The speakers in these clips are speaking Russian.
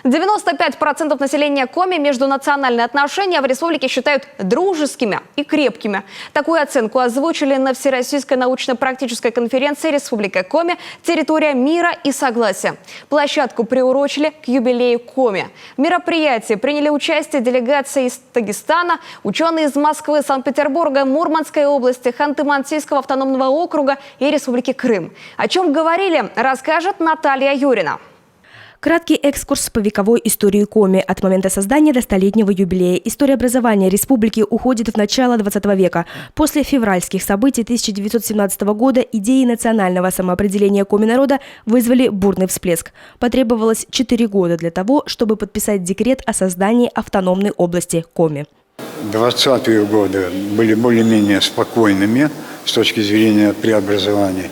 95% населения Коми междунациональные отношения в республике считают дружескими и крепкими. Такую оценку озвучили на Всероссийской научно-практической конференции «Республика Коми. Территория мира и согласия». Площадку приурочили к юбилею Коми. В мероприятии приняли участие делегации из Дагестана, ученые из Москвы, Санкт-Петербурга, Мурманской области, Ханты-Мансийского автономного округа и Республики Крым. О чем говорили, расскажет Наталья Юрина. Краткий экскурс по вековой истории Коми от момента создания до столетнего юбилея. История образования республики уходит в начало 20 века. После февральских событий 1917 года идеи национального самоопределения Коми-народа вызвали бурный всплеск. Потребовалось 4 года для того, чтобы подписать декрет о создании автономной области Коми. 20-е годы были более-менее спокойными с точки зрения преобразований,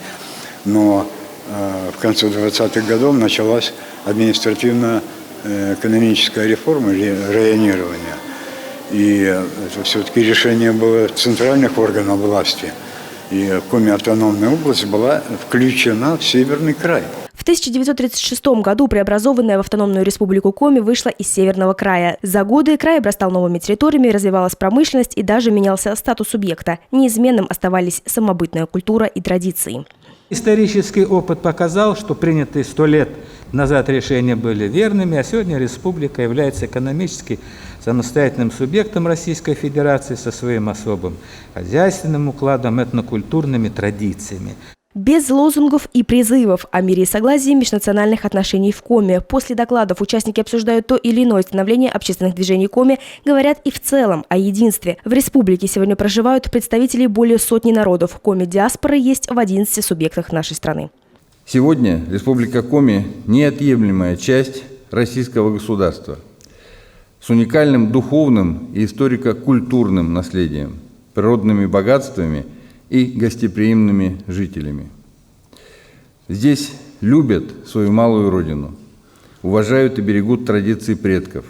но в конце 20-х годов началась административно-экономическая реформа или районирование. И это все-таки решение было центральных органов власти. И Коми автономная область была включена в Северный край. В 1936 году преобразованная в автономную республику Коми вышла из Северного края. За годы край обрастал новыми территориями, развивалась промышленность и даже менялся статус субъекта. Неизменным оставались самобытная культура и традиции. Исторический опыт показал, что принятые 100 лет назад решения были верными, а сегодня республика является экономически самостоятельным субъектом Российской Федерации со своим особым хозяйственным укладом, этнокультурными традициями. Без лозунгов и призывов о мире и согласии межнациональных отношений в Коми. После докладов участники обсуждают то или иное становление общественных движений Коми, говорят и в целом о единстве. В республике сегодня проживают представители более сотни народов. Коми-диаспоры есть в 11 субъектах нашей страны. Сегодня Республика Коми – неотъемлемая часть российского государства с уникальным духовным и историко-культурным наследием, природными богатствами и гостеприимными жителями. Здесь любят свою малую родину, уважают и берегут традиции предков.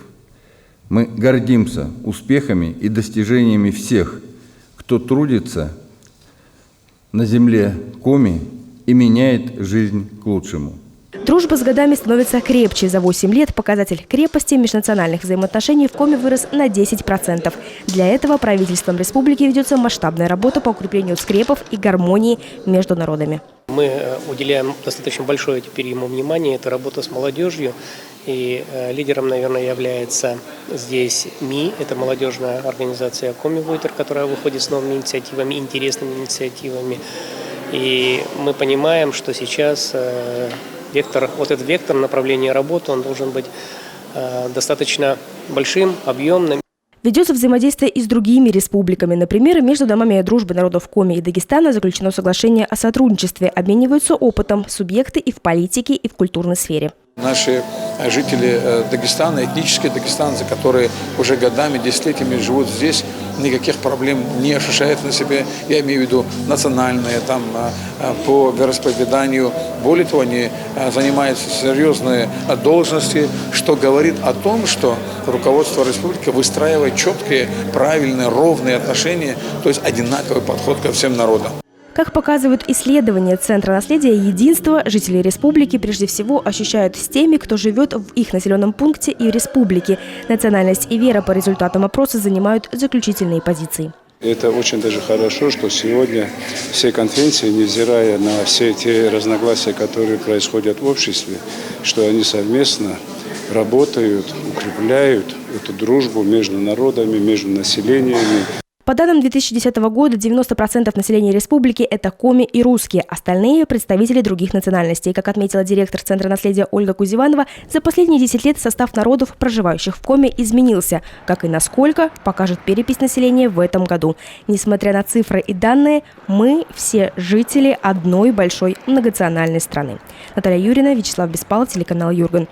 Мы гордимся успехами и достижениями всех, кто трудится на земле Коми и меняет жизнь к лучшему. Дружба с годами становится крепче. За 8 лет показатель крепости межнациональных взаимоотношений в Коми вырос на 10%. Для этого правительством республики ведется масштабная работа по укреплению скрепов и гармонии между народами. Мы уделяем достаточно большое теперь ему внимание. Это работа с молодежью. И лидером, наверное, является здесь МИ. Это молодежная организация Коми-Вуйтер, которая выходит с новыми инициативами, интересными инициативами. И мы понимаем, что сейчас этот вектор направления работы, он должен быть достаточно большим, объемным. Ведется взаимодействие и с другими республиками. Например, между домами дружбы народов Коми и Дагестана заключено соглашение о сотрудничестве. Обмениваются опытом субъекты и в политике, и в культурной сфере. Наши жители Дагестана, этнические дагестанцы, которые уже годами, десятилетиями живут здесь, никаких проблем не ощущают на себе, я имею в виду национальные, по вероисповеданию. Более того, они занимаются серьезные должности, что говорит о том, что руководство республики выстраивает четкие, правильные, ровные отношения, то есть одинаковый подход ко всем народам. Как показывают исследования Центра наследия и единства, жители республики прежде всего ощущают с теми, кто живет в их населенном пункте и республике. Национальность и вера по результатам опроса занимают заключительные позиции. Это очень даже хорошо, что сегодня все конференции, невзирая на все те разногласия, которые происходят в обществе, что они совместно работают, укрепляют эту дружбу между народами, между населениями. По данным 2010 года, 90% населения республики – это коми и русские, остальные – представители других национальностей. Как отметила директор Центра наследия Ольга Кузеванова, за последние 10 лет состав народов, проживающих в Коми, изменился. Как и насколько, покажет перепись населения в этом году. Несмотря на цифры и данные, мы все жители одной большой многонациональной страны. Наталья Юрина, Вячеслав Беспалов, телеканал Юрган.